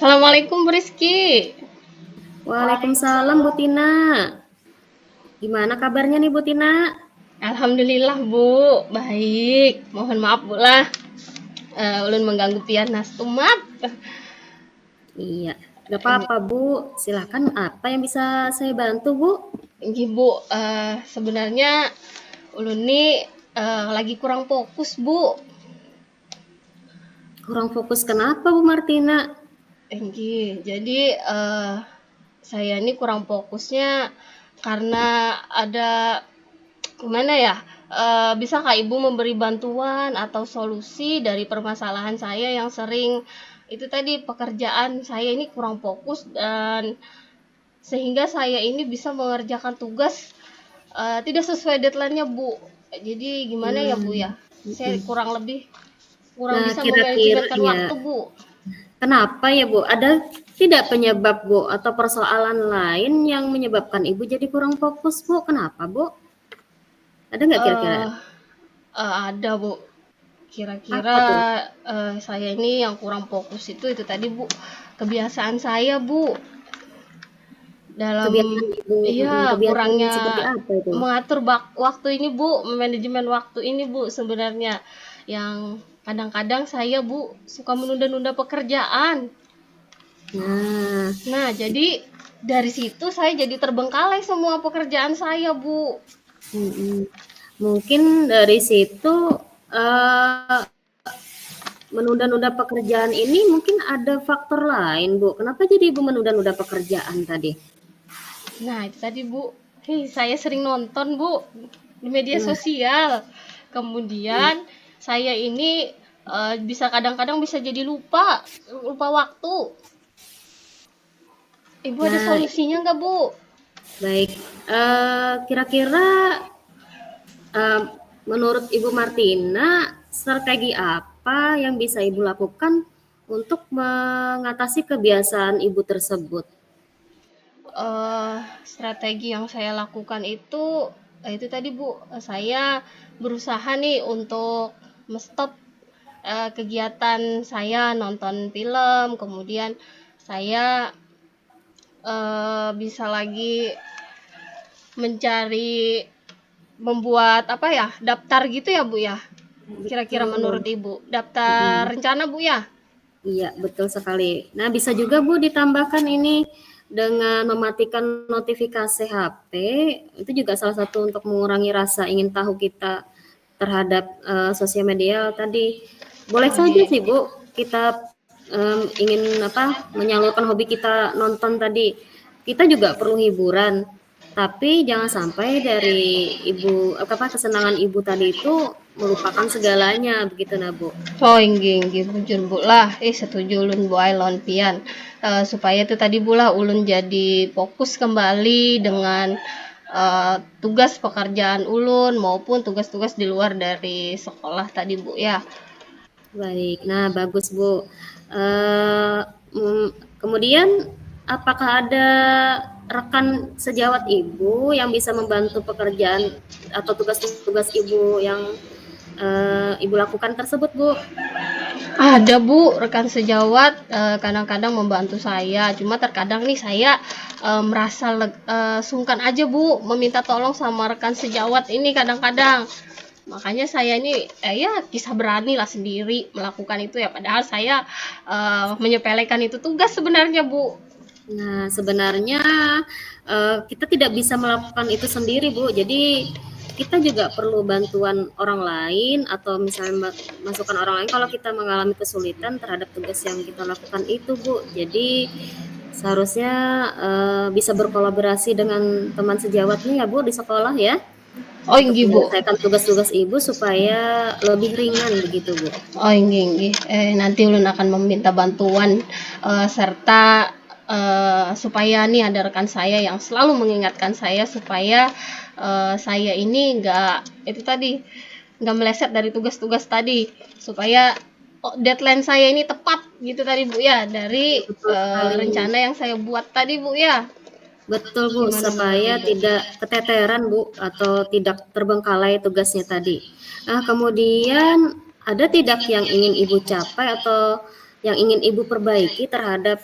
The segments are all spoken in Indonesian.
Assalamualaikum Bu Rizky. Waalaikumsalam Bu Tina. Gimana kabarnya nih Bu Tina? Alhamdulillah Bu, baik. Mohon maaf Bu lah, ulun mengganggu pian nastumat. Iya, gak apa-apa Bu. Silahkan apa yang bisa saya bantu Bu? Ini Bu, sebenarnya ulun nih lagi kurang fokus Bu. Kurang fokus kenapa Bu Martina? Jadi saya ini kurang fokusnya karena ada gimana ya? Bisakah Ibu memberi bantuan atau solusi dari permasalahan saya yang sering itu tadi pekerjaan saya ini kurang fokus dan sehingga saya ini bisa mengerjakan tugas tidak sesuai deadline-nya Bu. Jadi gimana ya Bu ya? Saya kurang Nah, bisa kira-kira memanajemenkan ya, waktu Bu. kenapa ya Bu? Ada tidak penyebab Bu atau persoalan lain yang menyebabkan Ibu jadi kurang fokus Bu? Kenapa Bu? Ada nggak kira-kira? Eh ada Bu. Kira-kira Apa tuh? saya ini yang kurang fokus itu tadi Bu. Kebiasaan saya Bu dalam Kebiasaan Ibu, kebiasaan kurangnya seperti apa itu? mengatur waktu ini Bu, manajemen waktu ini Bu sebenarnya yang kadang-kadang saya Bu suka menunda-nunda pekerjaan. Nah, Nah, jadi dari situ saya jadi terbengkalai semua pekerjaan saya Bu. mm-mm. Mungkin dari situ eh, menunda-nunda pekerjaan ini mungkin ada faktor lain, Bu. Kenapa jadi Ibu menunda-nunda pekerjaan tadi? Nah, itu tadi Bu. Saya sering nonton Bu di media Nah, sosial. Kemudian saya ini bisa kadang-kadang bisa jadi lupa waktu. Ibu ada nah, solusinya nggak Bu? baik. Kira-kira eh, menurut Ibu Martina, strategi apa yang bisa Ibu lakukan untuk mengatasi kebiasaan Ibu tersebut? Strategi yang saya lakukan itu tadi Bu, saya berusaha nih untuk stop kegiatan saya nonton film, kemudian saya bisa lagi mencari membuat apa ya, daftar gitu ya Bu ya? Kira-kira menurut Betul. Ibu, daftar Mm-mm. rencana Bu ya? Iya, betul sekali. Nah, bisa juga Bu ditambahkan ini dengan mematikan notifikasi HP, itu juga salah satu untuk mengurangi rasa ingin tahu kita terhadap sosial media tadi. Boleh Oh saja iya. sih Bu, kita ingin apa menyalurkan hobi kita nonton tadi. Kita juga perlu hiburan, tapi jangan sampai dari ibu apa kesenangan ibu tadi itu melupakan segalanya begitu nah Bu. Oh, inggih bujur Bu lah. Setuju ulun Bu Ailon pian. Supaya itu tadi Bu lah ulun jadi fokus kembali dengan tugas pekerjaan ulun maupun tugas-tugas di luar dari sekolah tadi Bu ya. Baik, nah bagus Bu. Eee, mmm, Kemudian apakah ada rekan sejawat Ibu yang bisa membantu pekerjaan atau tugas-tugas Ibu yang, Ibu lakukan tersebut, Bu? Ada Bu, rekan sejawat kadang-kadang membantu saya. Cuma terkadang nih saya merasa sungkan aja Bu meminta tolong sama rekan sejawat ini kadang-kadang. Makanya saya ini ya kisah berani lah sendiri melakukan itu ya. Padahal saya menyepelekan itu tugas sebenarnya Bu. Nah, sebenarnya, kita tidak bisa melakukan itu sendiri, Bu. Jadi, kita juga perlu bantuan orang lain atau misalnya masukan orang lain kalau kita mengalami kesulitan terhadap tugas yang kita lakukan itu, Bu. Jadi, seharusnya, bisa berkolaborasi dengan teman sejawatnya ya, Bu, di sekolah ya, Oh untuk inggih Bu. menyelesaikan tugas-tugas Ibu supaya lebih ringan begitu, Bu. Oh inggih. Nanti ulun akan meminta bantuan serta supaya nih ada rekan saya yang selalu mengingatkan saya supaya saya ini itu tadi nggak meleset dari tugas-tugas tadi supaya deadline saya ini tepat gitu tadi Bu ya dari Betul sekali. rencana yang saya buat tadi Bu ya. Betul Bu, Gimana menurut supaya Ibu? tidak keteteran Bu atau tidak terbengkalai tugasnya tadi. Nah, kemudian ada tidak yang ingin Ibu capai atau yang ingin Ibu perbaiki terhadap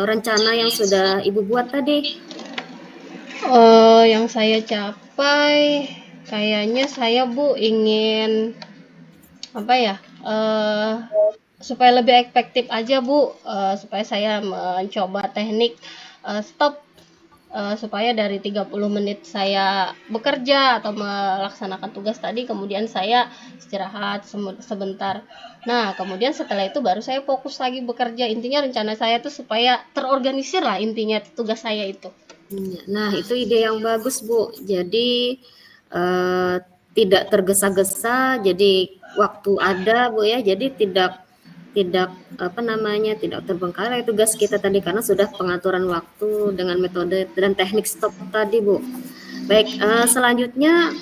rencana yang sudah Ibu buat tadi? Yang saya capai, kayaknya saya Bu ingin apa ya? Supaya lebih efektif aja Bu, supaya saya mencoba teknik stop, supaya dari 30 menit saya bekerja atau melaksanakan tugas tadi, kemudian saya istirahat sebentar. Nah, kemudian setelah itu baru saya fokus lagi bekerja. Intinya rencana saya tuh supaya terorganisir lah intinya tugas saya itu. Nah, itu ide yang bagus, Bu. Jadi tidak tergesa-gesa, jadi waktu ada, Bu ya. Jadi tidak tidak apa namanya, tidak terbengkalai tugas kita tadi karena sudah pengaturan waktu dengan metode dan teknik stop tadi, Bu. Baik, selanjutnya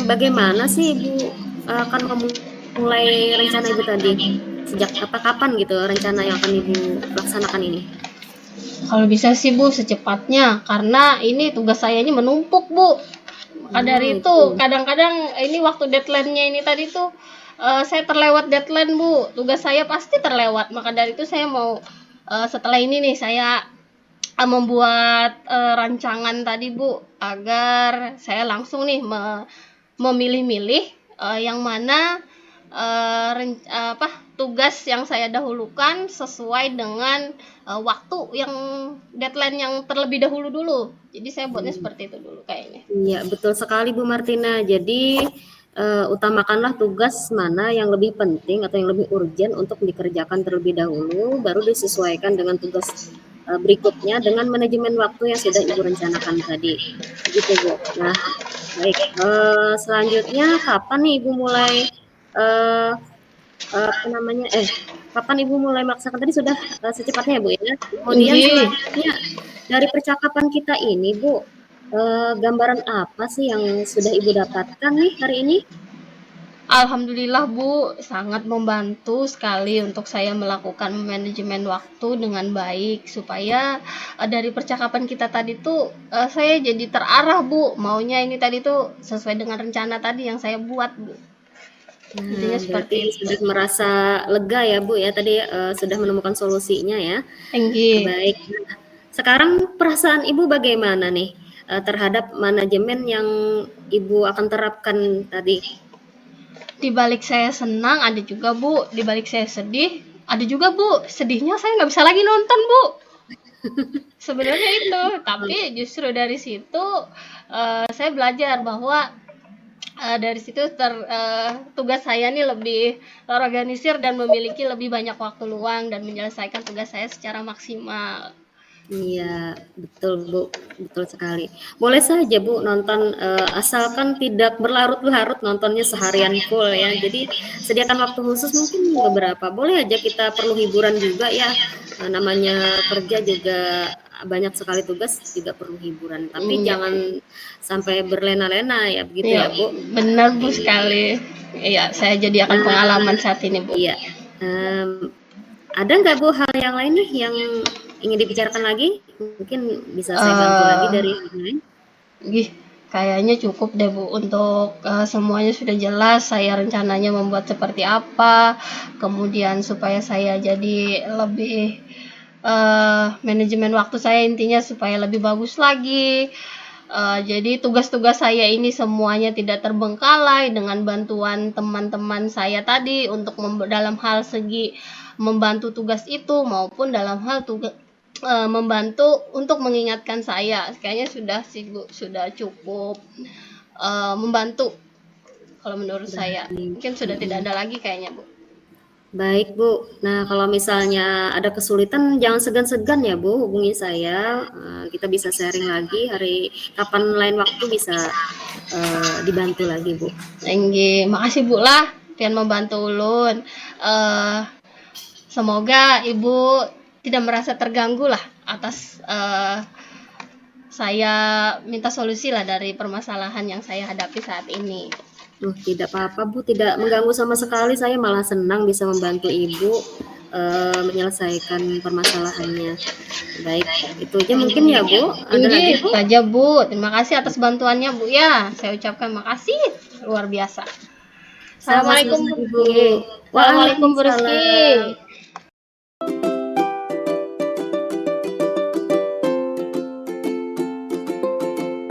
bagaimana sih Ibu akan memulai rencana Ibu tadi? Sejak kapan gitu rencana yang akan Ibu laksanakan ini? Kalau bisa sih Bu secepatnya, karena ini tugas saya ini menumpuk Bu. Maka dari itu kadang-kadang ini waktu deadline-nya ini tadi tuh saya terlewat deadline Bu, tugas saya pasti terlewat. Maka dari itu saya mau setelah ini nih saya membuat rancangan tadi Bu, agar saya langsung nih memilih-milih yang mana tugas yang saya dahulukan sesuai dengan waktu yang deadline yang terlebih dahulu dulu. Jadi saya buatnya seperti itu dulu kayaknya. Iya, betul sekali Bu Martina. Jadi utamakanlah tugas mana yang lebih penting atau yang lebih urgent untuk dikerjakan terlebih dahulu, baru disesuaikan dengan tugas berikutnya dengan manajemen waktu yang sudah Ibu rencanakan tadi. Begitu Bu. Nah, baik. Selanjutnya kapan nih Ibu mulai apa namanya? Kapan Ibu mulai melaksanakan tadi sudah secepatnya ya Bu ya. Kemudian selanjutnya dari percakapan kita ini Bu, gambaran apa sih yang sudah Ibu dapatkan nih hari ini? Alhamdulillah Bu, sangat membantu sekali untuk saya melakukan manajemen waktu dengan baik, supaya dari percakapan kita tadi tuh saya jadi terarah Bu, maunya ini tadi tuh sesuai dengan rencana tadi yang saya buat Bu. Intinya seperti Berarti itu. sudah merasa lega ya Bu ya, tadi sudah menemukan solusinya ya. Tinggi. Baik. Nah, sekarang perasaan Ibu bagaimana nih terhadap manajemen yang Ibu akan terapkan tadi? Di balik saya senang ada juga Bu, di balik saya sedih ada juga Bu. Sedihnya saya nggak bisa lagi nonton Bu. Sebenarnya itu, tapi justru dari situ saya belajar bahwa dari situ tugas saya nih lebih terorganisir dan memiliki lebih banyak waktu luang dan menyelesaikan tugas saya secara maksimal. Iya, betul Bu, betul sekali. Boleh saja Bu nonton, asalkan tidak berlarut-larut nontonnya seharian full ya. Jadi sediakan waktu khusus mungkin beberapa. Boleh aja kita perlu hiburan juga ya. Namanya kerja juga banyak sekali tugas juga perlu hiburan. Tapi jangan sampai berlena-lena ya, begitu ya Bu. Benar Bu sekali. Iya, saya jadi akan pengalaman saat ini Bu. Iya. Ada nggak Bu hal yang lain nih yang ingin dibicarakan lagi? Mungkin bisa saya bantu lagi dari yang lain. Kayaknya cukup deh Bu, untuk semuanya sudah jelas saya rencananya membuat seperti apa, kemudian supaya saya jadi lebih manajemen waktu saya intinya supaya lebih bagus lagi. Jadi tugas-tugas saya ini semuanya tidak terbengkalai dengan bantuan teman-teman saya tadi untuk dalam hal segi membantu tugas itu maupun dalam hal tugas membantu untuk mengingatkan saya. Kayaknya sudah sih Bu, sudah cukup membantu kalau menurut saya. Mungkin sudah tidak ada lagi kayaknya Bu. Baik Bu, nah kalau misalnya ada kesulitan jangan segan-segan ya Bu hubungi saya, kita bisa sharing lagi kapan lain waktu bisa dibantu lagi Bu. Makasih Bu lah, pian membantu ulun. Semoga Ibu tidak merasa terganggu lah atas saya minta solusi lah dari permasalahan yang saya hadapi saat ini. Tidak apa-apa Bu, tidak mengganggu sama sekali, saya malah senang bisa membantu Ibu menyelesaikan permasalahannya. Baik, itu aja mungkin ya Bu. Ada lagi Bu? Saja Bu, terima kasih atas bantuannya Bu ya. Saya ucapkan makasih luar biasa. Assalamualaikum Bu. Waalaikumsalam Bu Rizky.